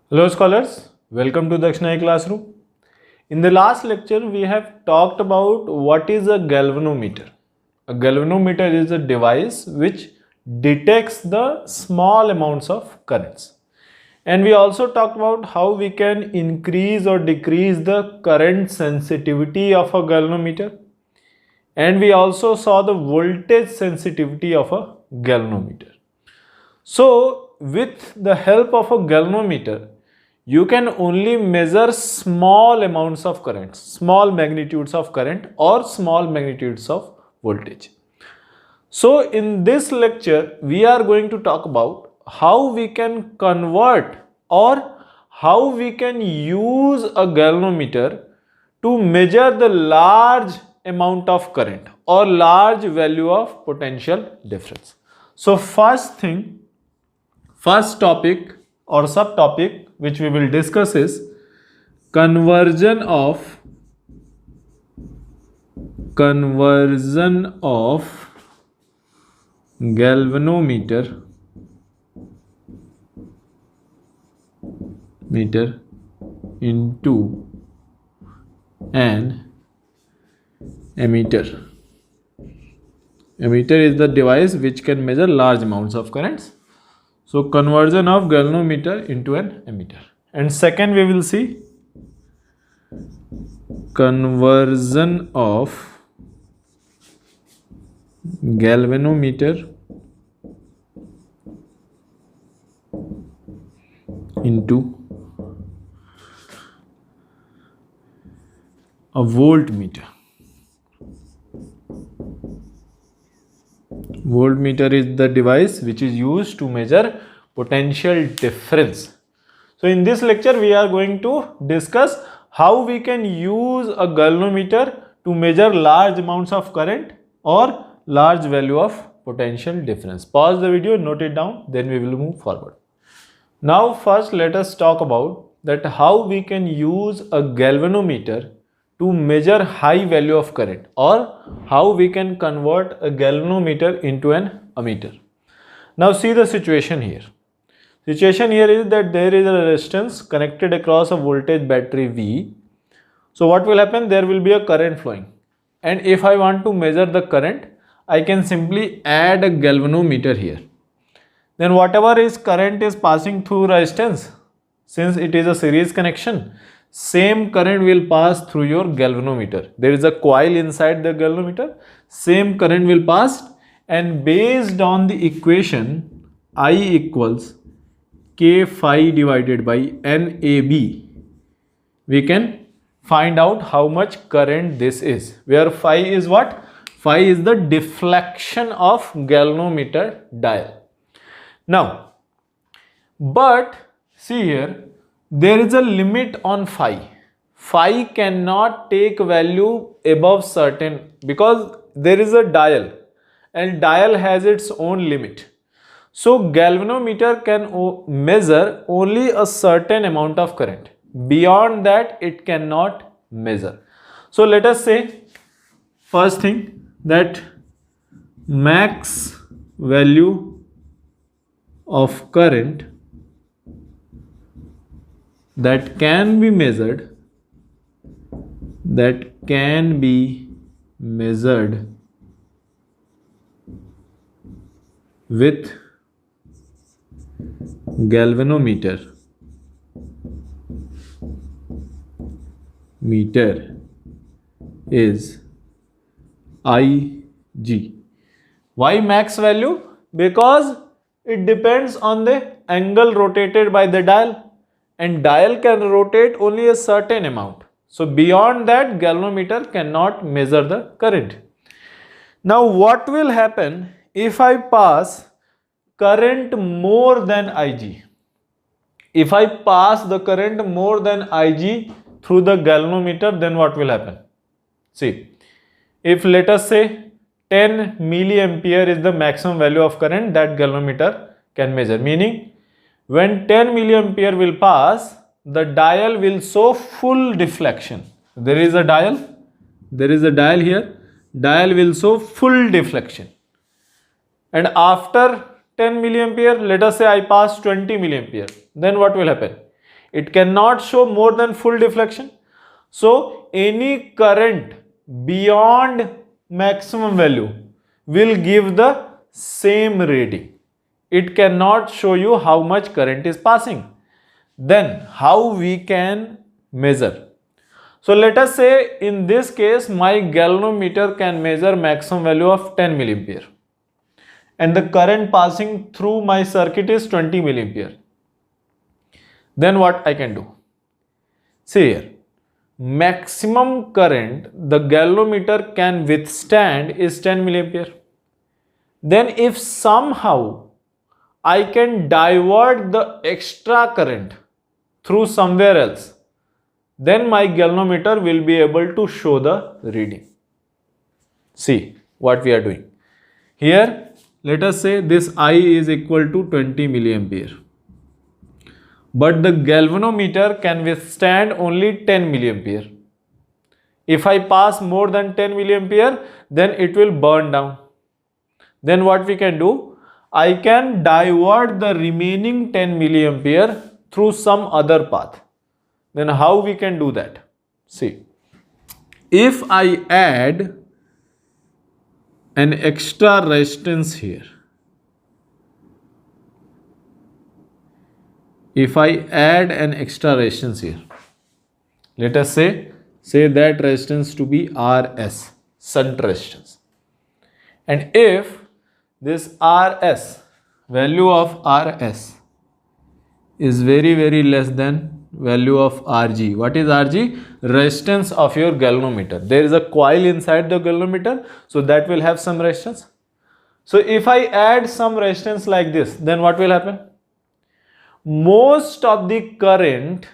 Hello scholars, welcome to Dakshinai classroom. In the last lecture we have talked about what is a galvanometer. A galvanometer is a device which detects the small amounts of currents. And we also talked about how we can increase or decrease the current sensitivity of a galvanometer. And we also saw the voltage sensitivity of a galvanometer. So with the help of a galvanometer, you can only measure small amounts of current, small magnitudes of current or small magnitudes of voltage. So in this lecture, we are going to talk about how we can convert or how we can use a galvanometer to measure the large amount of current or large value of potential difference. So first topic or subtopic which we will discuss is conversion of galvanometer into an ammeter. Ammeter is the device which can measure large amounts of currents. So conversion of galvanometer into an ammeter. And second we will see conversion of galvanometer into a voltmeter. Voltmeter is the device which is used to measure potential difference. So in this lecture we are going to discuss how we can use a galvanometer to measure large amounts of current or large value of potential difference. Pause the video, note it down, then we will move forward. Now first let us talk about that how we can use a galvanometer to measure high value of current or how we can convert a galvanometer into an ammeter. Now see the situation here. Situation here is that there is a resistance connected across a voltage battery V. So what will happen? There will be a current flowing. And if I want to measure the current, I can simply add a galvanometer here. Then whatever is current is passing through resistance, since it is a series connection, same current will pass through your galvanometer. There is a coil inside the galvanometer, same current will pass, and based on the equation I equals K phi divided by NAB, we can find out how much current this is, where phi is what? Phi is the deflection of galvanometer dial. Now, but see here, there is a limit on phi. Phi cannot take value above certain, because there is a dial and dial has its own limit. So galvanometer can measure only a certain amount of current. Beyond that it cannot measure. So let us say first thing that max value of current that can be measured with galvanometer is Ig. Why max value? Because it depends on the angle rotated by the dial, and dial can rotate only a certain amount. So beyond that galvanometer cannot measure the current. Now what will happen if I pass current more than Ig? If I pass the current more than Ig through the galvanometer, then what will happen? See, if let us say 10 milliampere is the maximum value of current that galvanometer can measure, meaning when 10 milliampere will pass, the dial will show full deflection. There is a dial here, dial will show full deflection. And after 10 milliampere, let us say I pass 20 milliampere, then what will happen? It cannot show more than full deflection. So any current beyond maximum value will give the same reading. It cannot show you how much current is passing. Then how we can measure? So let us say in this case my galvanometer can measure maximum value of 10 milliampere and the current passing through my circuit is 20 milliampere. Then what I can do? See here, maximum current the galvanometer can withstand is 10 milliampere. Then if somehow I can divert the extra current through somewhere else, then my galvanometer will be able to show the reading. See what we are doing. Here, let us say this I is equal to 20 milliampere. But the galvanometer can withstand only 10 milliampere. If I pass more than 10 milliampere, then it will burn down. Then what we can do? I can divert the remaining 10 milliampere through some other path. Then how we can do that? See, if I add an extra resistance here, if I add an extra resistance here, let us say that resistance to be RS, shunt resistance. And if this RS, value of RS is very less than value of Rg. What is Rg? Resistance of your galvanometer. There is a coil inside the galvanometer, so that will have some resistance. So if I add some resistance like this, then what will happen? Most of the current,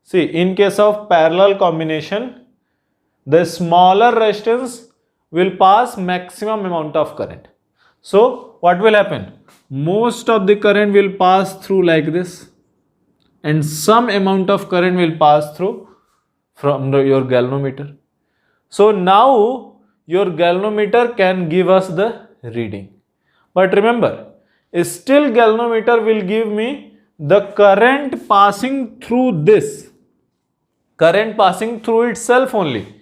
see, in case of parallel combination, the smaller resistance will pass maximum amount of current. So what will happen? Most of the current will pass through like this, and some amount of current will pass through from your galvanometer. So now your galvanometer can give us the reading. But remember, still galvanometer will give me the current passing through this. Current passing through itself only.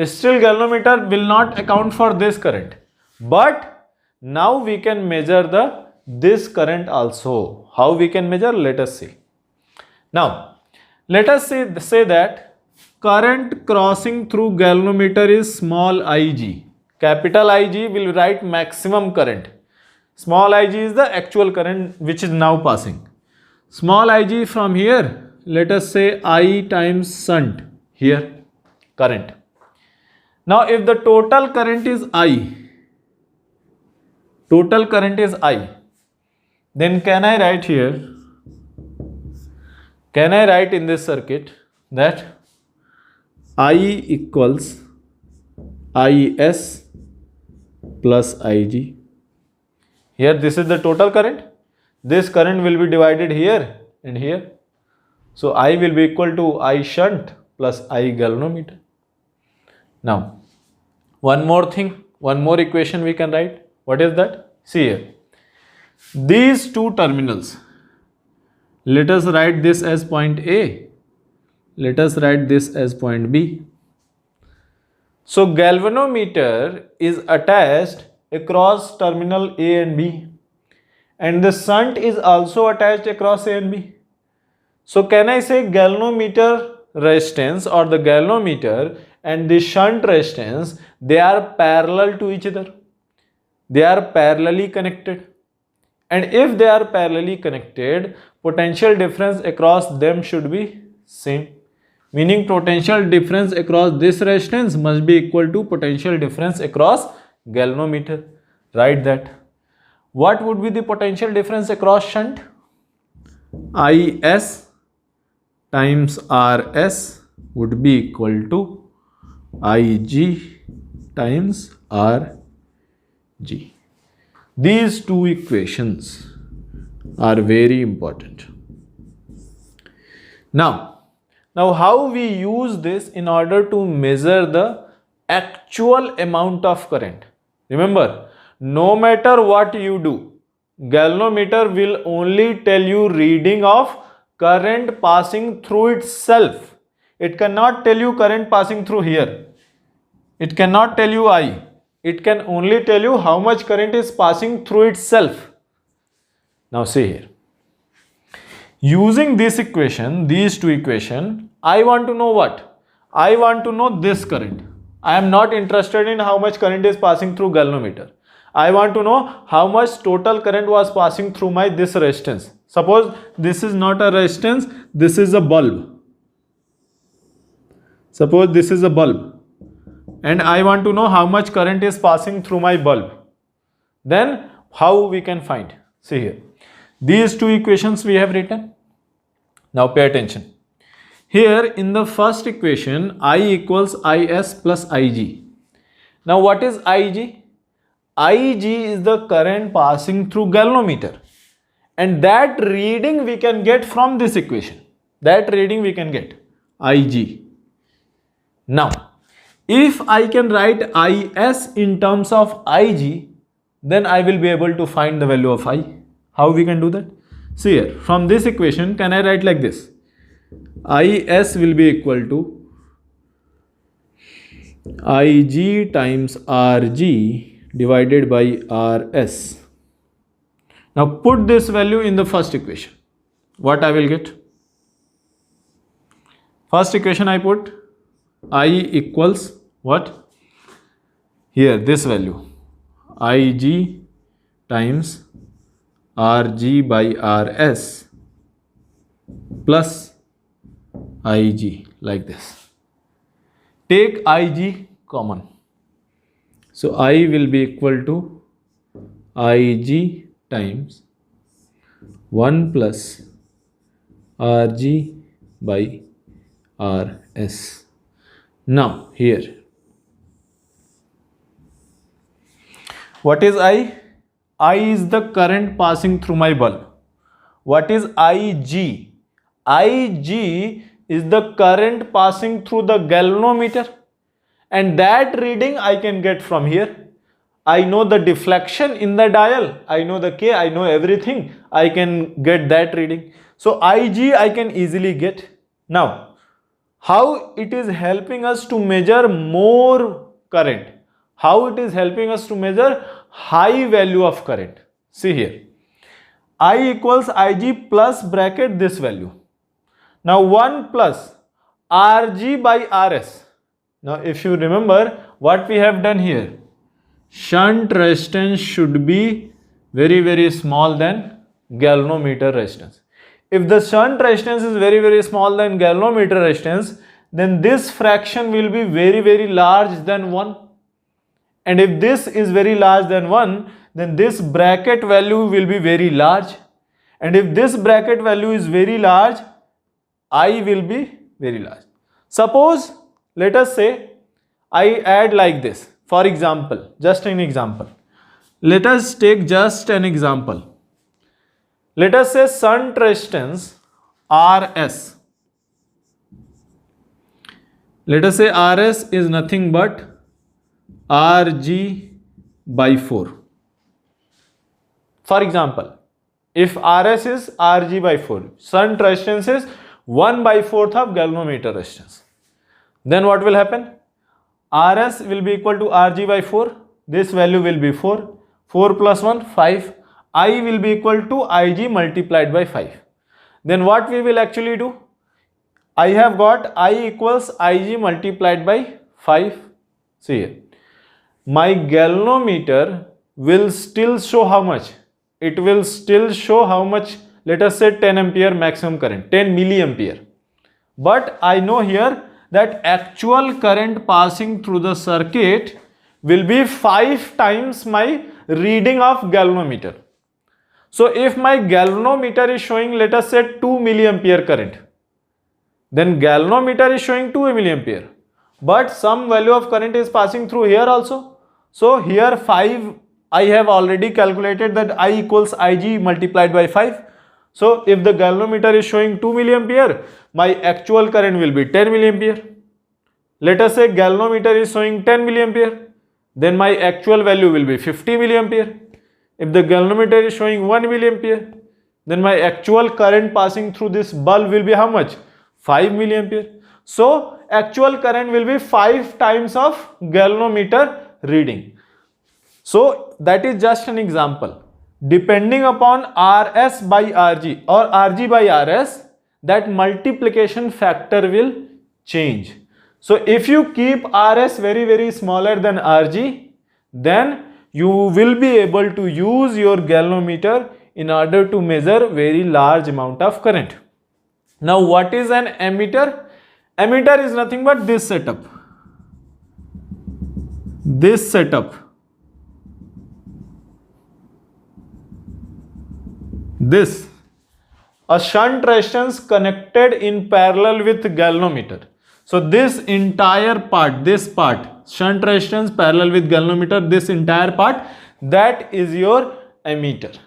Still galvanometer will not account for this current. But now we can measure this current also. How we can measure? Let us see. Now, let us say that current crossing through galvanometer is small ig. Capital Ig will write maximum current. Small ig is the actual current which is now passing. Small ig from here, let us say I times shunt here, current. Now, if the total current is I, then can I write here? Can I write in this circuit that I equals Is plus Ig? Here this is the total current. This current will be divided here and here. So I will be equal to I shunt plus I galvanometer. Now, one more thing, one more equation we can write. What is that? See here. These two terminals, let us write this as point A. Let us write this as point B. So galvanometer is attached across terminal A and B, and the shunt is also attached across A and B. So can I say galvanometer resistance or the galvanometer and the shunt resistance, they are parallel to each other. They are parallelly connected. And if they are parallelly connected, potential difference across them should be same. Meaning potential difference across this resistance must be equal to potential difference across galvanometer. Write that. What would be the potential difference across shunt? Is times Rs would be equal to Ig times Rg. These two equations are very important. Now how we use this in order to measure the actual amount of current? Remember, no matter what you do, galvanometer will only tell you reading of current passing through itself. It cannot tell you current passing through here. It cannot tell you I. It can only tell you how much current is passing through itself. Now see here. Using this equation, these two equations, I want to know what? I want to know this current. I am not interested in how much current is passing through galvanometer. I want to know how much total current was passing through my this resistance. Suppose this is not a resistance, this is a bulb. Suppose this is a bulb. And I want to know how much current is passing through my bulb. Then how we can find? See here. These two equations we have written. Now pay attention. Here in the first equation, I equals Is plus Ig. Now what is Ig? Ig is the current passing through galvanometer. And that reading we can get from this equation. That reading we can get. Ig. Now, if I can write Is in terms of Ig, then I will be able to find the value of I. How we can do that? See here, from this equation, can I write like this? Is will be equal to Ig times Rg divided by Rs. Now put this value in the first equation. What I will get? First equation I put I equals what? Here this value Ig times Rg by Rs plus Ig, like this. Take Ig common. So I will be equal to Ig times 1 plus Rg by Rs. Now here, what is I? I is the current passing through my bulb. What is Ig? Ig is the current passing through the galvanometer, and that reading I can get from here. I know the deflection in the dial, I know the K, I know everything, I can get that reading. So Ig I can easily get. Now, how it is helping us to measure more current? How it is helping us to measure high value of current? See here. I equals Ig plus bracket this value. Now 1 plus Rg by Rs. Now if you remember what we have done here, shunt resistance should be very small than galvanometer resistance. If the shunt resistance is very small than galvanometer resistance, then this fraction will be very large than 1. And if this is very large than 1, then this bracket value will be very large. And if this bracket value is very large, I will be very large. Suppose, let us say, I add like this. For example, just an example. Let us take just an example. Let us say shunt resistance Rs. Let us say Rs is nothing but Rg by 4. For example, if Rs is Rg by 4, shunt resistance is 1 by 4th of galvanometer resistance. Then what will happen? Rs will be equal to Rg by 4. This value will be 4. 4 plus 1, 5. I will be equal to Ig multiplied by 5. Then what we will actually do? I have got I equals Ig multiplied by 5. See here. My galvanometer will still show how much? It will still show how much? Let us say 10 ampere maximum current, 10 milliampere. But I know here that actual current passing through the circuit will be 5 times my reading of galvanometer. So if my galvanometer is showing, let us say 2 milliampere current, then galvanometer is showing 2 milliampere. But some value of current is passing through here also. So here 5, I have already calculated that I equals Ig multiplied by 5. So if the galvanometer is showing 2 milliampere, my actual current will be 10 milliampere. Let us say galvanometer is showing 10 milliampere, then my actual value will be 50 milliampere. If the galvanometer is showing 1 milliampere, then my actual current passing through this bulb will be how much? 5 milliampere. So actual current will be 5 times of galvanometer reading. So that is just an example. Depending upon RS by RG or RG by RS, that multiplication factor will change. So if you keep RS very smaller than RG, then you will be able to use your galvanometer in order to measure very large amount of current. Now what is an ammeter? Ammeter is nothing but this setup. This setup. This. A shunt resistance connected in parallel with galvanometer. So this entire part, this part, shunt resistance parallel with galvanometer, this entire part, that is your ammeter.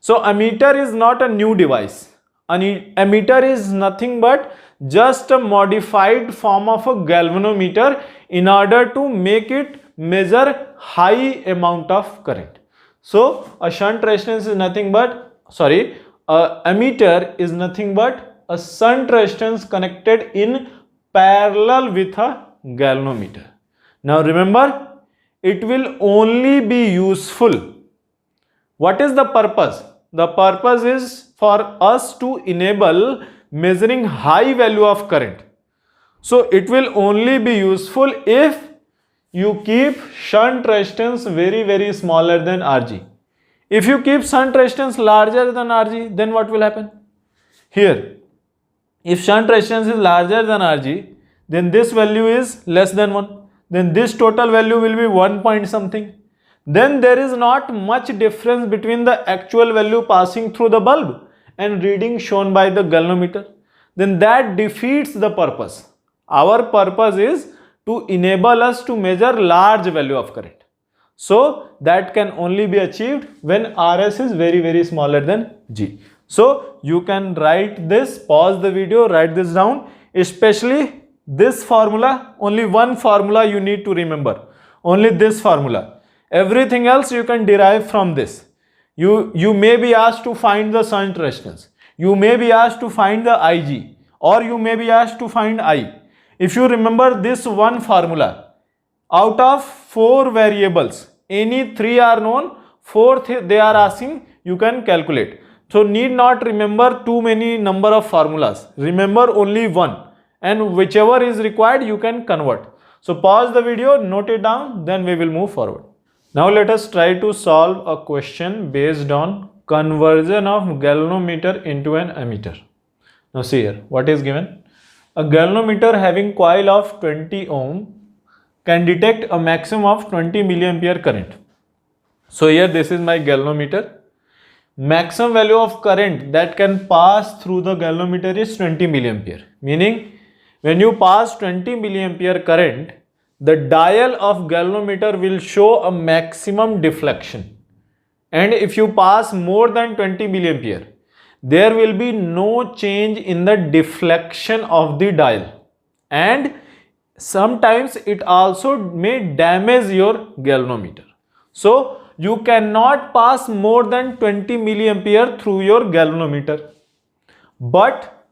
So ammeter is not a new device. An ammeter is nothing but just a modified form of a galvanometer in order to make it measure high amount of current. So a shunt resistance is nothing but, a ammeter is nothing but a shunt resistance connected in parallel with a galvanometer. Now remember, it will only be useful. What is the purpose? The purpose is for us to enable measuring high value of current. So it will only be useful if you keep shunt resistance very smaller than RG. If you keep shunt resistance larger than RG, then what will happen? Here, if shunt resistance is larger than RG, then this value is less than 1. Then this total value will be 1 point something. Then there is not much difference between the actual value passing through the bulb and reading shown by the galvanometer. Then that defeats the purpose. Our purpose is to enable us to measure large value of current. So that can only be achieved when RS is very smaller than G. So you can write this, pause the video, write this down, especially this formula. Only one formula you need to remember, only this formula. Everything else you can derive from this. You may be asked to find the shunt resistance, you may be asked to find the IG, or you may be asked to find I. If you remember this one formula, out of 4 variables, any 3 are known, 4th they are asking, you can calculate. So need not remember too many number of formulas, remember only one, and whichever is required you can convert. So pause the video, note it down, then we will move forward. Now let us try to solve a question based on conversion of galvanometer into an ammeter. Now see here, what is given? A galvanometer having coil of 20 ohm can detect a maximum of 20 milliampere current. So here this is my galvanometer. Maximum value of current that can pass through the galvanometer is 20 milliampere. Meaning when you pass 20 milliampere current, the dial of galvanometer will show a maximum deflection. And if you pass more than 20 milliampere, there will be no change in the deflection of the dial. And sometimes it also may damage your galvanometer. So you cannot pass more than 20 milliampere through your galvanometer. But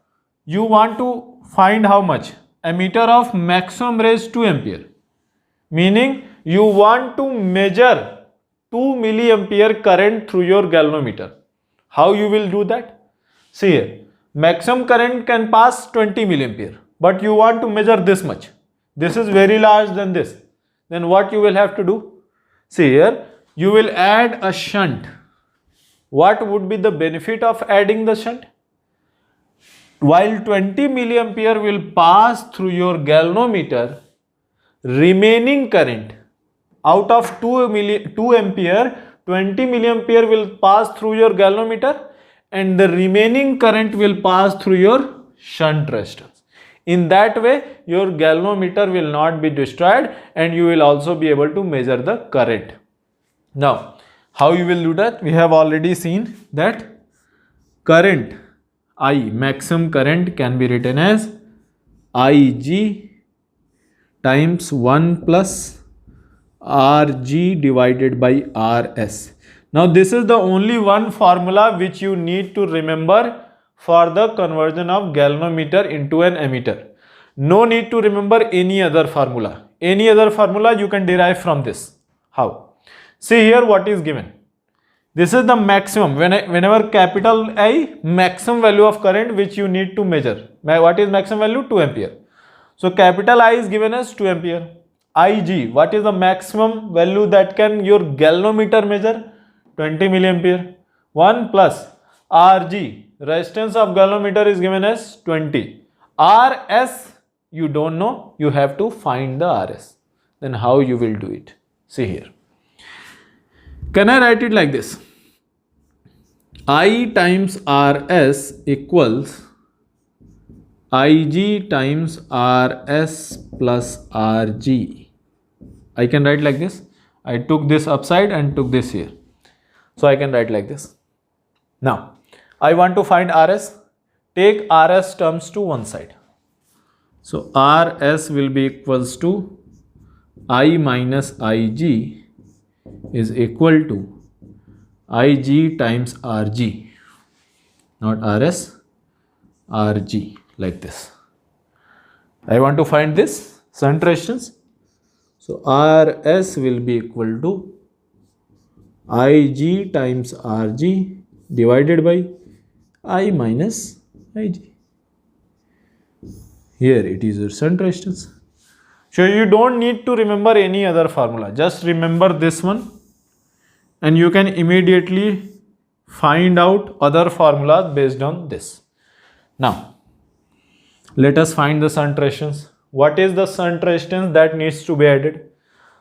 you want to find how much? Ammeter of maximum raised 2 ampere. Meaning you want to measure 2 milliampere current through your galvanometer. How you will do that? See here, maximum current can pass 20 milliampere, but you want to measure this much. This is very large than this. Then what you will have to do? See here, you will add a shunt. What would be the benefit of adding the shunt? While 20 milliampere will pass through your galvanometer, remaining current out of 2 ampere, 20 milliampere will pass through your galvanometer and the remaining current will pass through your shunt resistance. In that way, your galvanometer will not be destroyed and you will also be able to measure the current. Now, how you will do that? We have already seen that current I, maximum current, can be written as IG times 1 plus RG divided by RS. Now this is the only one formula which you need to remember for the conversion of galvanometer into an ammeter. No need to remember any other formula. Any other formula you can derive from this. How? See here what is given. This is the maximum. Whenever capital I, maximum value of current which you need to measure. What is maximum value? 2 ampere. So capital I is given as 2 ampere. Ig, what is the maximum value that can your galvanometer measure? 20 milliampere. 1 plus Rg, resistance of galvanometer is given as 20. Rs, you don't know, you have to find the Rs. Then how you will do it? See here. Can I write it like this? I times Rs equals Ig times Rs plus Rg. I can write like this. I took this upside and took this here. So I can write like this. Now, I want to find Rs. Take Rs terms to one side. So Rs will be equals to I minus Ig is equal to Ig times Rg. Not Rs, Rg, like this. I want to find this shunt resistance. So Rs will be equal to Ig times Rg divided by I minus Ig. Here it is your shunt resistance. So you don't need to remember any other formula. Just remember this one and you can immediately find out other formulas based on this. Now, let us find the shunt resistance. What is the shunt resistance that needs to be added?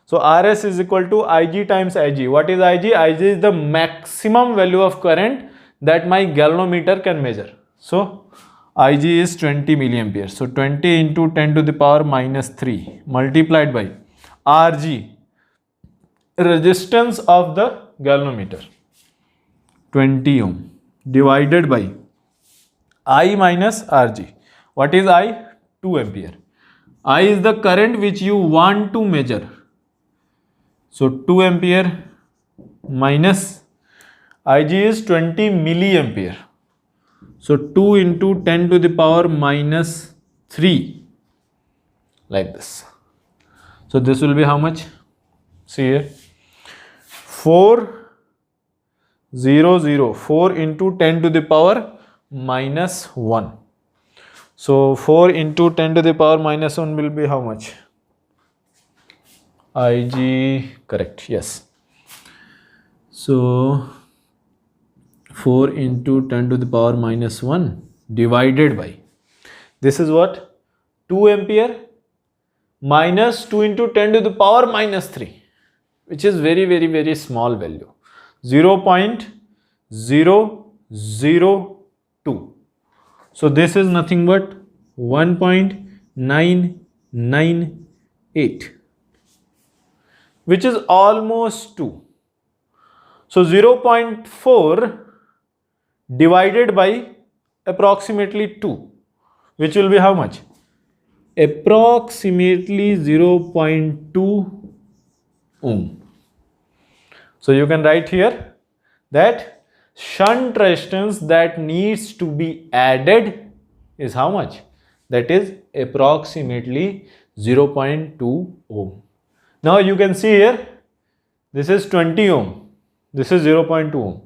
So Rs is equal to Ig times Ig. What is Ig? Ig is the maximum value of current that my galvanometer can measure. So Ig is 20 milliampere. So 20 into 10 to the power minus 3 multiplied by Rg, resistance of the galvanometer, 20 ohm, divided by I minus Rg. What is I? 2 ampere. I is the current which you want to measure. So 2 ampere minus Ig is 20 milliampere. So 2 into 10 to the power minus 3, like this. So this will be how much? See here. 4 into 10 to the power minus 1. So 4 into 10 to the power minus 1 will be how much? Ig, correct, yes. So 4 into 10 to the power minus 1 divided by, this is what? 2 ampere minus 2 into 10 to the power minus 3, which is very small value, 0.002. So this is nothing but 1.998, which is almost 2. So 0.4 divided by approximately 2, which will be how much? Approximately 0.2 ohm. So you can write here that shunt resistance that needs to be added is how much? That is approximately 0.2 ohm. Now you can see here, this is 20 ohm, this is 0.2 ohm.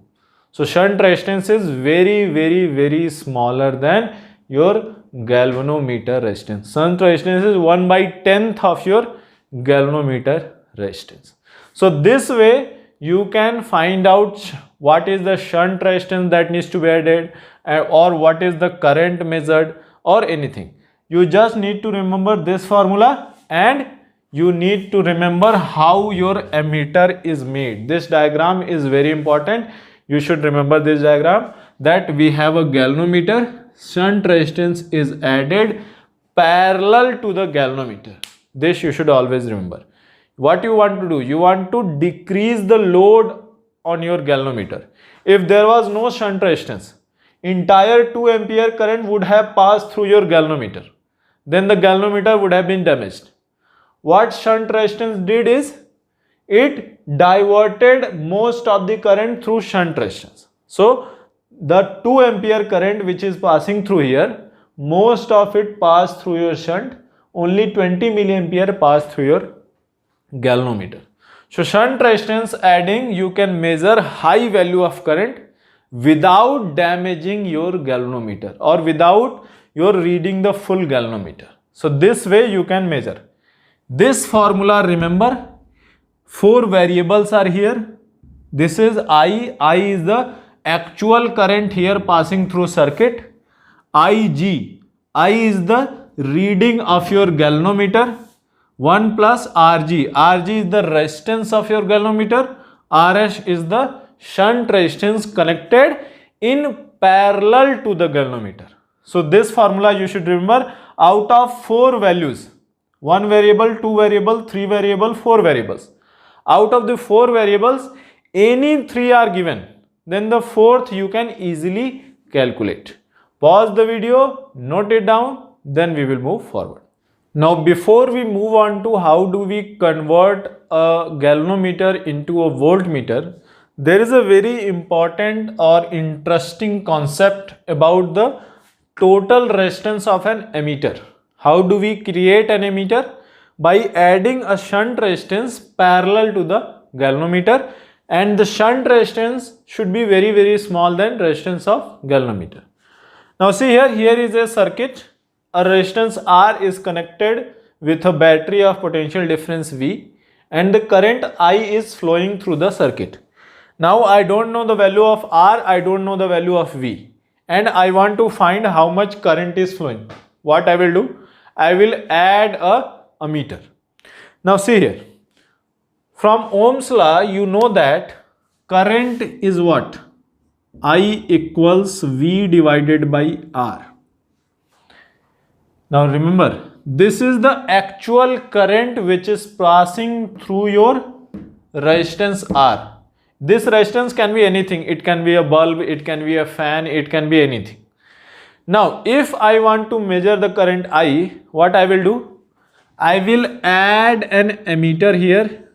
So shunt resistance is very smaller than your galvanometer resistance. Shunt resistance is 1/10th of your galvanometer resistance. So this way you can find out what is the shunt resistance that needs to be added, or what is the current measured, or anything. You just need to remember this formula, and you need to remember how your ammeter is made. This diagram is very important. You should remember this diagram, that we have a galvanometer, shunt resistance is added parallel to the galvanometer. This you should always remember. What you want to do? You want to decrease the load on your galvanometer. If there was no shunt resistance, entire 2 ampere current would have passed through your galvanometer. Then the galvanometer would have been damaged. What shunt resistance did is, it diverted most of the current through shunt resistance. So the 2 ampere current which is passing through here, most of it passed through your shunt, only 20 milliampere passed through your galvanometer. So shunt resistance adding, you can measure high value of current without damaging your galvanometer or without your reading the full galvanometer. So this way you can measure. This formula, remember, 4 variables are here. This is I is the actual current here passing through circuit. I is the reading of your galvanometer. 1 plus Rg is the resistance of your galvanometer. Rs is the shunt resistance connected in parallel to the galvanometer. So this formula you should remember. Out of 4 values, 1 variable, 2 variable, 3 variable, 4 variables. Out of the 4 variables, any 3 are given, then the 4th you can easily calculate. Pause the video, note it down, then we will move forward. Now before we move on to how do we convert a galvanometer into a voltmeter, there is a very important or interesting concept about the total resistance of an emitter. How do we create an emitter? By adding a shunt resistance parallel to the galvanometer, and the shunt resistance should be very small than resistance of galvanometer. Now see here is a circuit. A resistance R is connected with a battery of potential difference V, and the current I is flowing through the circuit. Now I don't know the value of R, I don't know the value of V, and I want to find how much current is flowing. What I will do? I will add a ammeter. Now see here, from Ohm's law you know that current is what? I equals V divided by R. Now remember, this is the actual current which is passing through your resistance R. This resistance can be anything. It can be a bulb, it can be a fan, it can be anything. Now if I want to measure the current I, what I will do? I will add an ammeter here.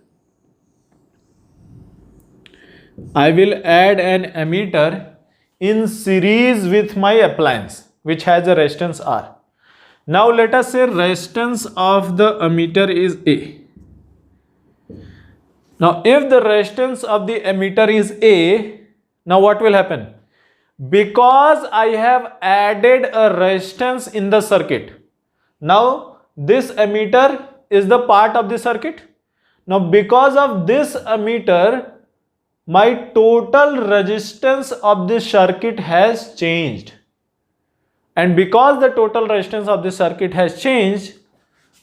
I will add an ammeter in series with my appliance which has a resistance R. Now let us say resistance of the ammeter is A. Now if the resistance of the ammeter is A, now what will happen? Because I have added a resistance in the circuit, now this ammeter is the part of the circuit. Now because of this ammeter, my total resistance of this circuit has changed. And because the total resistance of the circuit has changed,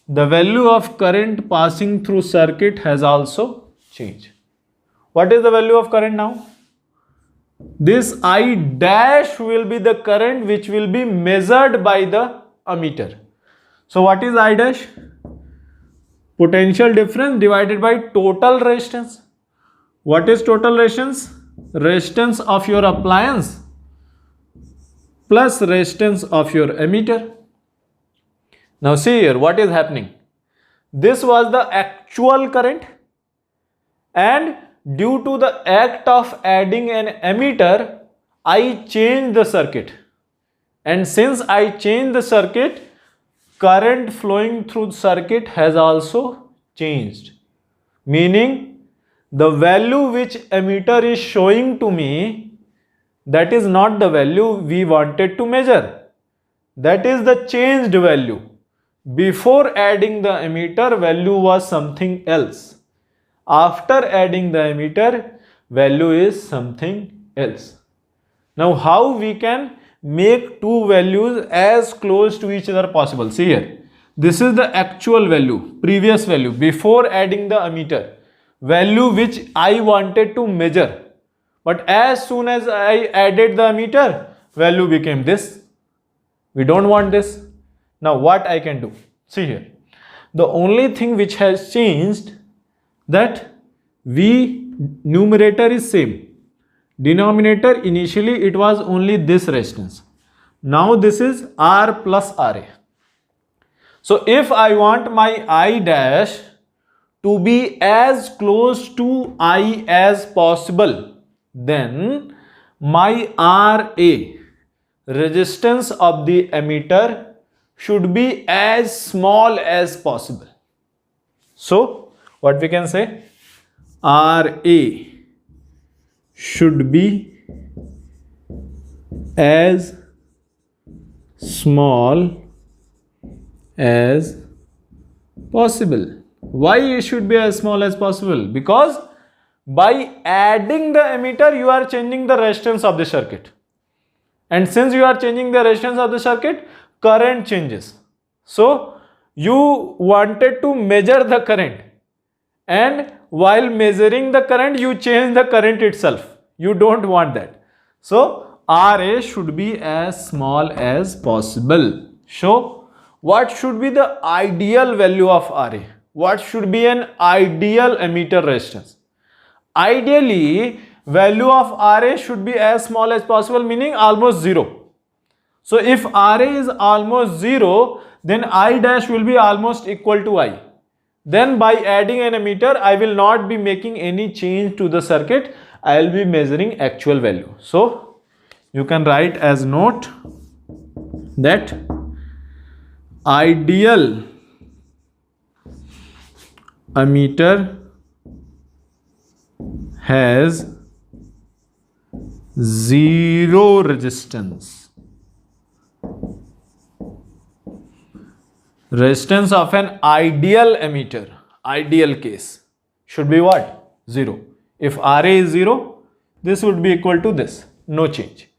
the value of current passing through circuit has also changed. What is the value of current now? This I dash will be the current which will be measured by the ammeter. So what is I dash? Potential difference divided by total resistance. What is total resistance? Resistance of your appliance plus resistance of your ammeter. Now see here what is happening. This was the actual current, and due to the act of adding an ammeter, I changed the circuit. And since I changed the circuit, current flowing through the circuit has also changed. Meaning the value which ammeter is showing to me, that is not the value we wanted to measure. That is the changed value. Before adding the ammeter, value was something else. After adding the ammeter, value is something else. Now how we can make two values as close to each other possible? See here, this is the actual value, previous value before adding the ammeter, value which I wanted to measure. But as soon as I added the ammeter, value became this. We don't want this. Now what I can do? See here, the only thing which has changed, that V numerator is same. Denominator, initially it was only this resistance. Now this is R plus RA. So if I want my I dash to be as close to I as possible, then my RA, resistance of the emitter, should be as small as possible. So what we can say, RA should be as small as possible. Why it should be as small as possible? Because by adding the emitter, you are changing the resistance of the circuit. And since you are changing the resistance of the circuit, current changes. So you wanted to measure the current, and while measuring the current, you change the current itself. You don't want that. So RA should be as small as possible. So what should be the ideal value of RA? What should be an ideal emitter resistance? Ideally, value of RA should be as small as possible, meaning almost 0. So if RA is almost 0, then I dash will be almost equal to I. Then by adding an emitter, I will not be making any change to the circuit. I will be measuring actual value. So you can write as note that ideal emitter has 0 resistance. Resistance of an ideal emitter, ideal case, should be what? 0. If RA is 0, this would be equal to this, no change.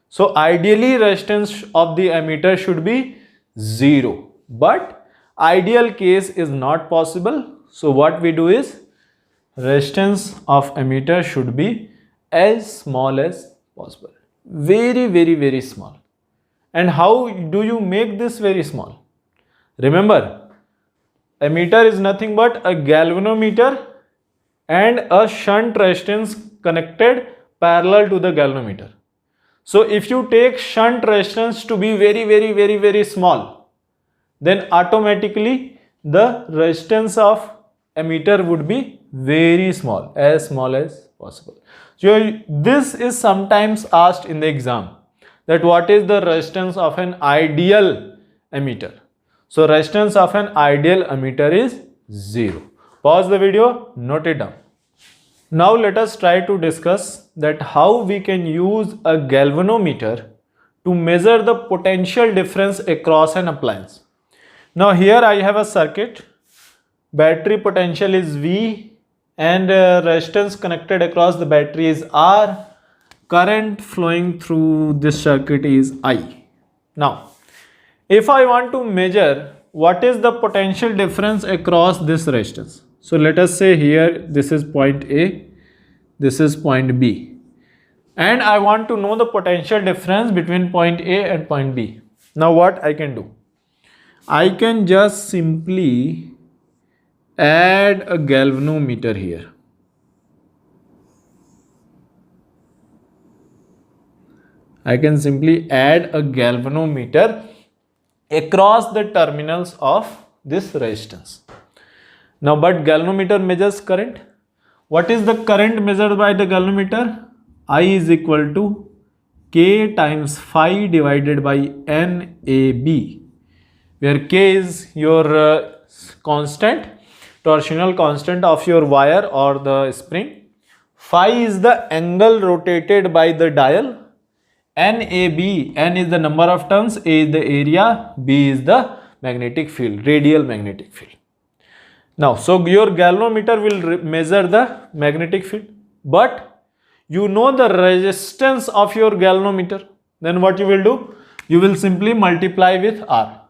So ideally resistance of the emitter should be 0, but ideal case is not possible. So what we do is, resistance of emitter should be as small as possible. Very, very, very small. And how do you make this very small? Remember, emitter is nothing but a galvanometer and a shunt resistance connected parallel to the galvanometer. So if you take shunt resistance to be very, very, very, very small, then automatically the resistance of emitter would be very small as possible. So this is sometimes asked in the exam, that what is the resistance of an ideal emitter? So resistance of an ideal emitter is 0. Pause the video, note it down. Now let us try to discuss that how we can use a galvanometer to measure the potential difference across an appliance. Now here I have a circuit. Battery potential is V and resistance connected across the battery is R. Current flowing through this circuit is I. Now, if I want to measure what is the potential difference across this resistance. So let us say here this is point A, this is point B. And I want to know the potential difference between point A and point B. Now what I can do? I can just simply add a galvanometer here. I can simply add a galvanometer across the terminals of this resistance. Now, but galvanometer measures current. What is the current measured by the galvanometer? I is equal to K times phi divided by NAB, where K is your constant, torsional constant of your wire or the spring. Phi is the angle rotated by the dial. NAB, N is the number of turns, A is the area, B is the magnetic field, radial magnetic field. Now, so your galvanometer will measure the magnetic field, but you know the resistance of your galvanometer. Then what you will do? You will simply multiply with R.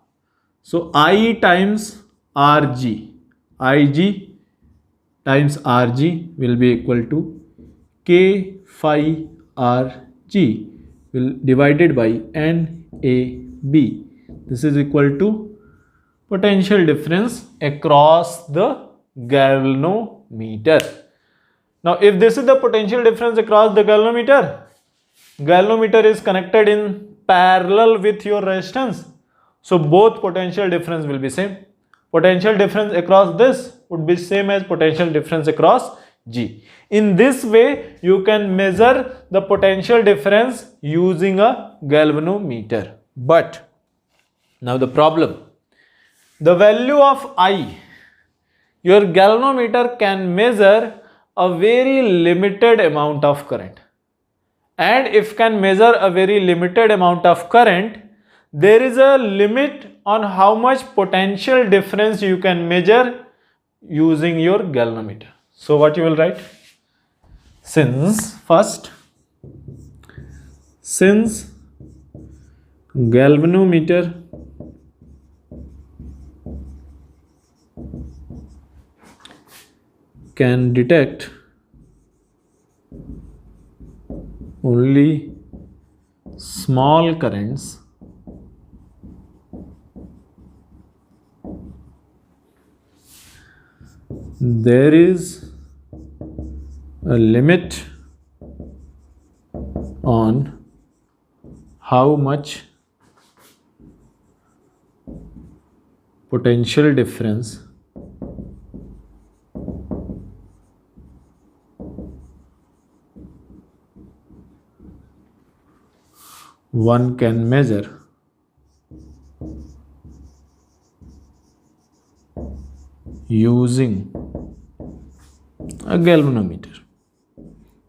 So I times RG, IG times RG will be equal to K phi RG will divided by NAB. This is equal to potential difference across the galvanometer. Now, if this is the potential difference across the galvanometer is connected in parallel with your resistance. So both potential difference will be same. Potential difference across this would be same as potential difference across G. In this way, you can measure the potential difference using a galvanometer. But now the problem, the value of I, your galvanometer can measure a very limited amount of current. And if can measure a very limited amount of current, there is a limit on how much potential difference you can measure using your galvanometer. So what you will write? Since galvanometer can detect only small currents, there is a limit on how much potential difference one can measure using a galvanometer.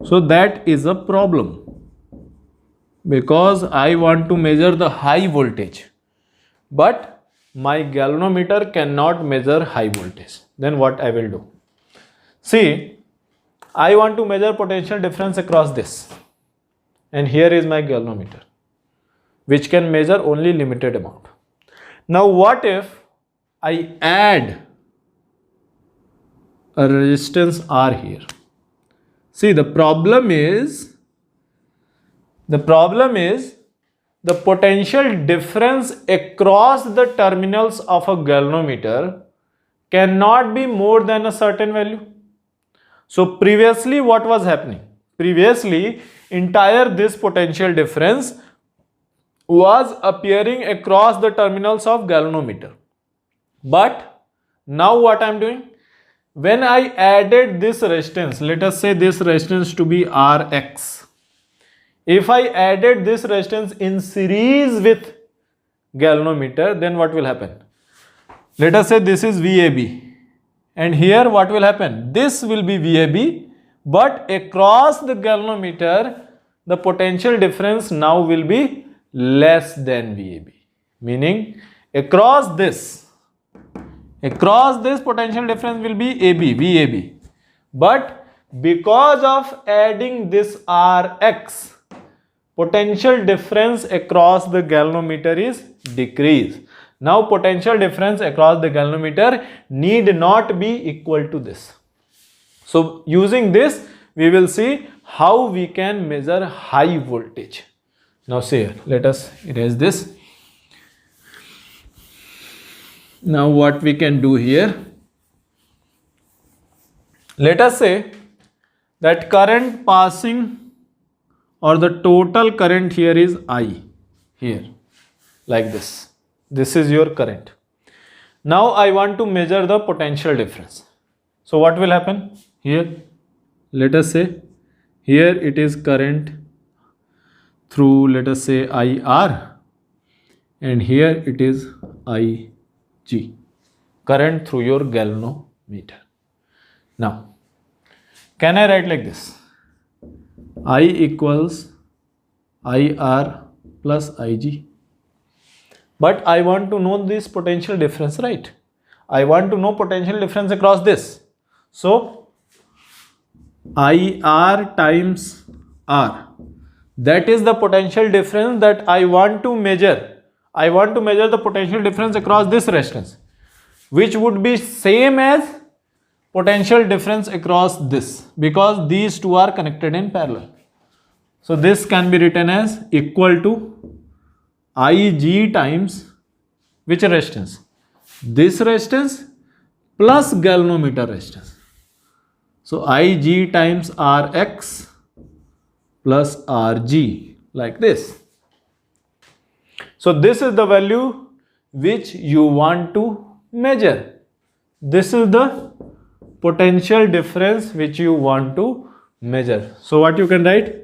So that is a problem, because I want to measure the high voltage, but my galvanometer cannot measure high voltage. Then what I will do? See, I want to measure potential difference across this, and here is my galvanometer, which can measure only limited amount. Now what if I add a resistance R here? See, the problem is the potential difference across the terminals of a galvanometer cannot be more than a certain value. So previously what was happening? Previously, entire this potential difference was appearing across the terminals of galvanometer. But now what I am doing? When I added this resistance, let us say this resistance to be Rx. If I added this resistance in series with galvanometer, then what will happen? Let us say this is VAB, and here what will happen? This will be VAB, but across the galvanometer, the potential difference now will be less than VAB, meaning across this potential difference will be VAB, but because of adding this Rx, potential difference across the galvanometer is decreased. Now potential difference across the galvanometer need not be equal to this. So using this, we will see how we can measure high voltage. Now see here, let us erase this. Now what we can do here, let us say that current passing or the total current here is I, here like this. This is your current. Now I want to measure the potential difference. So what will happen here? Let us say here it is current through, let us say, IR, and here it is IG, current through your galvanometer. Now can I write like this? I equals IR plus IG. But I want to know this potential difference, right? I want to know potential difference across this. So IR times R, that is the potential difference that I want to measure. I want to measure the potential difference across this resistance, which would be same as potential difference across this, because these two are connected in parallel. So this can be written as equal to Ig times which resistance? This resistance plus galvanometer resistance. So Ig times Rx plus Rg, like this. So this is the value which you want to measure. This is the potential difference which you want to measure. So what you can write?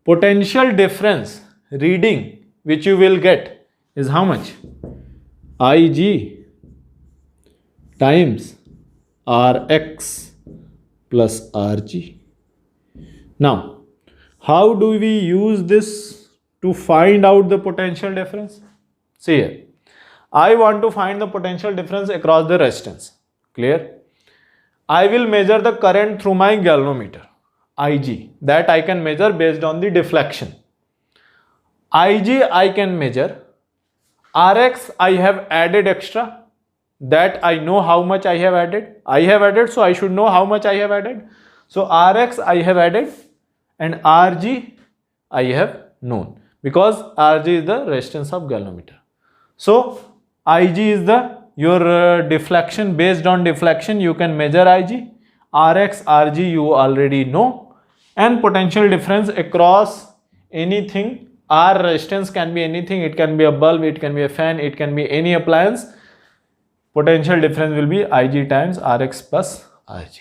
Potential difference reading which you will get is how much? Ig times Rx plus Rg. Now, how do we use this to find out the potential difference? See here, I want to find the potential difference across the resistance. Clear? I will measure the current through my galvanometer, Ig, that I can measure based on the deflection. Ig I can measure, Rx I have added extra, that I know how much I have added. I have added, so I should know how much I have added. So Rx I have added and Rg I have known, because Rg is the resistance of galvanometer. So Ig is the your deflection. Based on deflection you can measure Ig. Rx, Rg you already know, and potential difference across anything. R resistance can be anything, it can be a bulb, it can be a fan, it can be any appliance. Potential difference will be Ig times Rx plus Rg.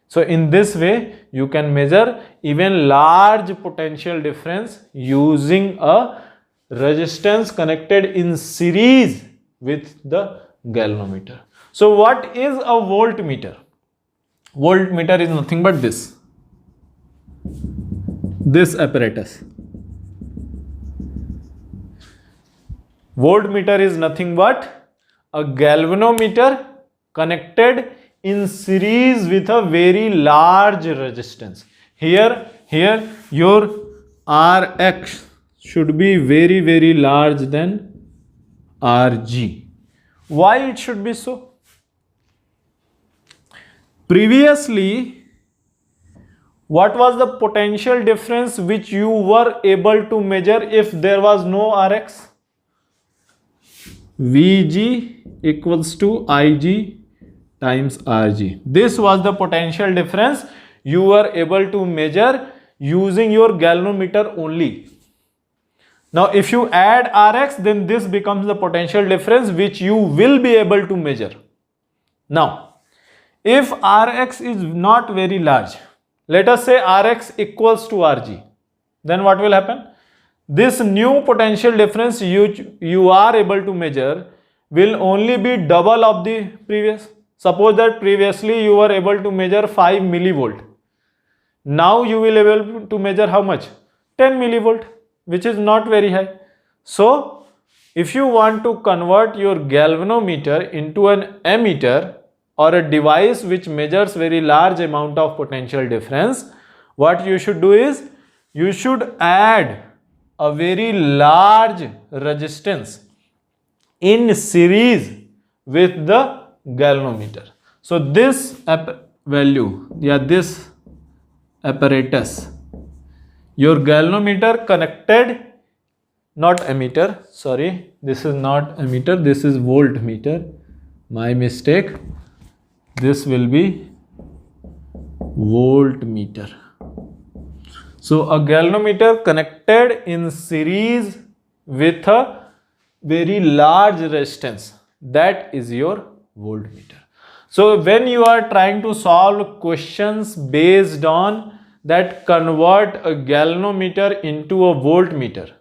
So in this way you can measure even large potential difference using a resistance connected in series with the galvanometer. So what is a voltmeter? Voltmeter is nothing but this apparatus. Voltmeter is nothing but a galvanometer connected in series with a very large resistance. Here your Rx should be very, very large than Rg. Why it should be so? Previously, what was the potential difference which you were able to measure if there was no Rx? Vg equals to Ig times Rg. This was the potential difference you were able to measure using your galvanometer only. Now if you add Rx, then this becomes the potential difference which you will be able to measure. Now if Rx is not very large, let us say Rx equals to Rg, then what will happen? This new potential difference you are able to measure will only be double of the previous. Suppose that previously you were able to measure 5 millivolt. Now you will be able to measure how much? 10 millivolt, which is not very high. So if you want to convert your galvanometer into an ammeter or a device which measures very large amount of potential difference, what you should do is you should add a very large resistance in series with the galvanometer. So this this apparatus, your galvanometer connected, not ammeter, sorry, this is not ammeter, this is voltmeter, my mistake. This will be voltmeter. So a galvanometer connected in series with a very large resistance, that is your voltmeter. So when you are trying to solve questions based on that convert a galvanometer into a voltmeter,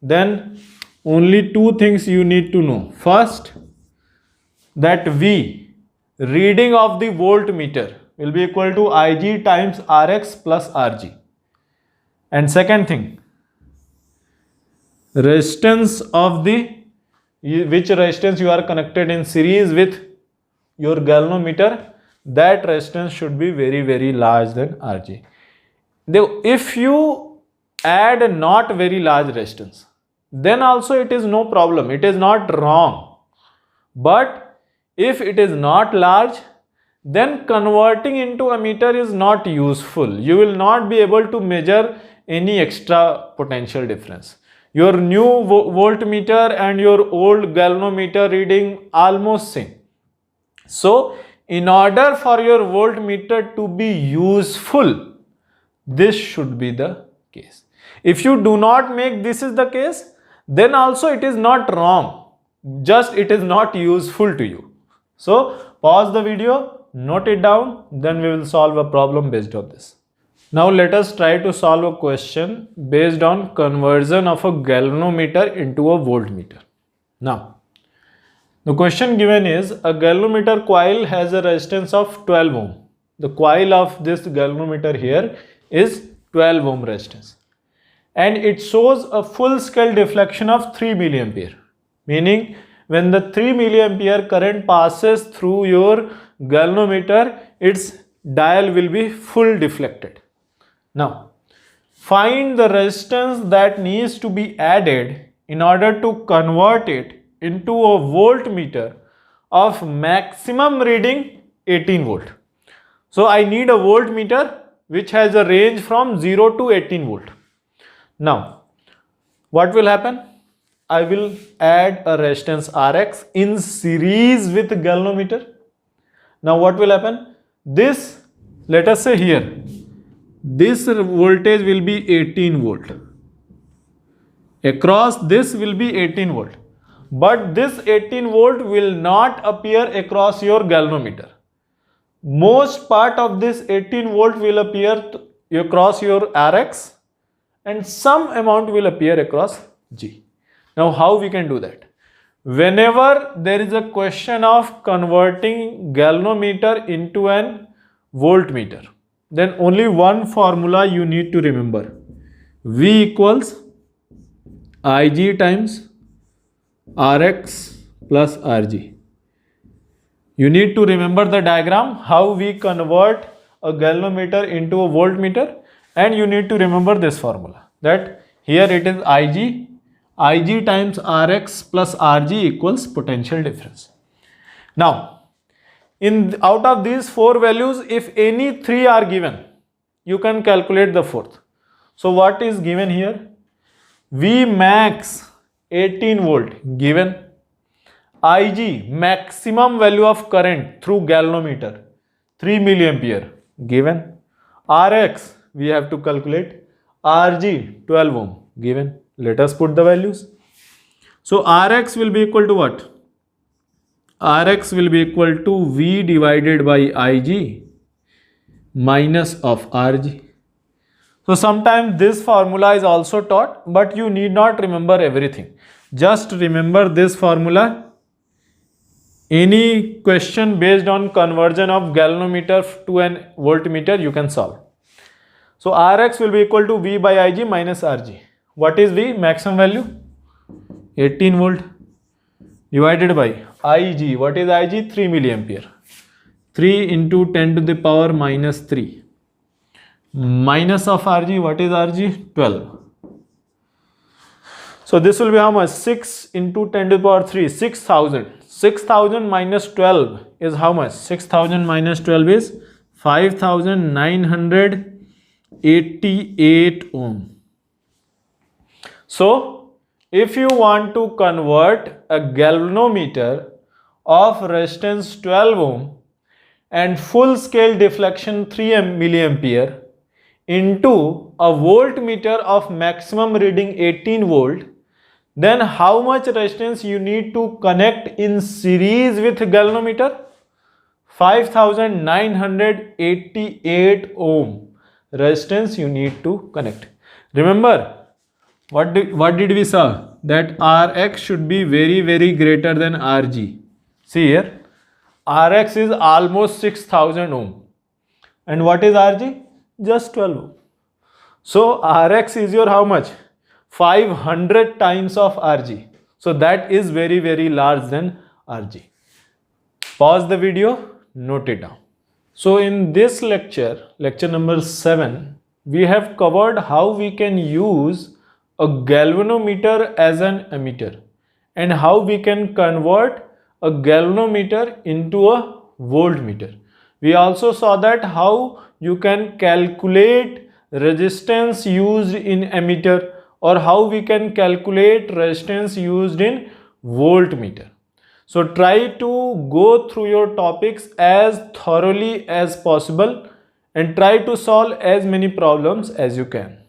then only two things you need to know. First, that V, reading of the voltmeter, will be equal to Ig times Rx plus Rg. And second thing, resistance of which resistance you are connected in series with your galvanometer, that resistance should be very, very large than Rg. If you add a not very large resistance, then also it is no problem, it is not wrong. But if it is not large, then converting into ammeter is not useful. You will not be able to measure any extra potential difference. Your new voltmeter and your old galvanometer reading almost same. So in order for your voltmeter to be useful, this should be the case. If you do not make this is the case, then also it is not wrong, just it is not useful to you. So pause the video, note it down, then we will solve a problem based on this. Now let us try to solve a question based on conversion of a galvanometer into a voltmeter. Now, the question given is a galvanometer coil has a resistance of 12 ohm. The coil of this galvanometer here is 12 ohm resistance. And it shows a full scale deflection of 3 milliampere. Meaning when the 3 milliampere current passes through your galvanometer, its dial will be full deflected. Now, find the resistance that needs to be added in order to convert it into a voltmeter of maximum reading 18 volt. So, I need a voltmeter which has a range from 0 to 18 volt. Now, what will happen? I will add a resistance Rx in series with galvanometer. Now, what will happen? This, let us say here, this voltage will be 18 volt. Across this will be 18 volt. But this 18 volt will not appear across your galvanometer. Most part of this 18 volt will appear across your Rx and some amount will appear across G. Now, how we can do that? Whenever there is a question of converting galvanometer into an voltmeter, then only one formula you need to remember. V equals Ig times Rx plus Rg. You need to remember the diagram, how we convert a galvanometer into a voltmeter, and you need to remember this formula, that here it is Ig times Rx plus Rg equals potential difference. Now, out of these four values, if any three are given, you can calculate the fourth. So what is given here? V max 18 volt given. Ig maximum value of current through galvanometer 3 milliampere given. Rx we have to calculate. Rg 12 ohm given. Let us put the values. So Rx will be equal to what? Rx will be equal to V divided by Ig minus of Rg. So sometimes this formula is also taught, but you need not remember everything. Just remember this formula. Any question based on conversion of galvanometer to an voltmeter you can solve. So Rx will be equal to V by Ig minus Rg. What is V? Maximum value 18 volt divided by Ig. What is Ig? 3 milliampere. 3 into 10 to the power minus 3. Minus of Rg. What is Rg? 12. So this will be how much? 6 into 10 to the power 3. 6000. 6000 minus 12 is how much? 6000 minus 12 is 5988 ohm. So, if you want to convert a galvanometer of resistance 12 ohm and full scale deflection 3 milliampere into a voltmeter of maximum reading 18 volt, then how much resistance you need to connect in series with galvanometer? 5988 ohm resistance you need to connect. Remember, what did we saw? That Rx should be very greater than Rg. See here, Rx is almost 6000 ohm. And what is Rg? Just 12 ohm. So Rx is your how much? 500 times of Rg. So that is very large than Rg. Pause the video, note it down. So in this lecture, lecture number 7, we have covered how we can use a galvanometer as an ammeter and how we can convert a galvanometer into a voltmeter. We also saw that how you can calculate resistance used in ammeter, or how we can calculate resistance used in voltmeter. So try to go through your topics as thoroughly as possible and try to solve as many problems as you can.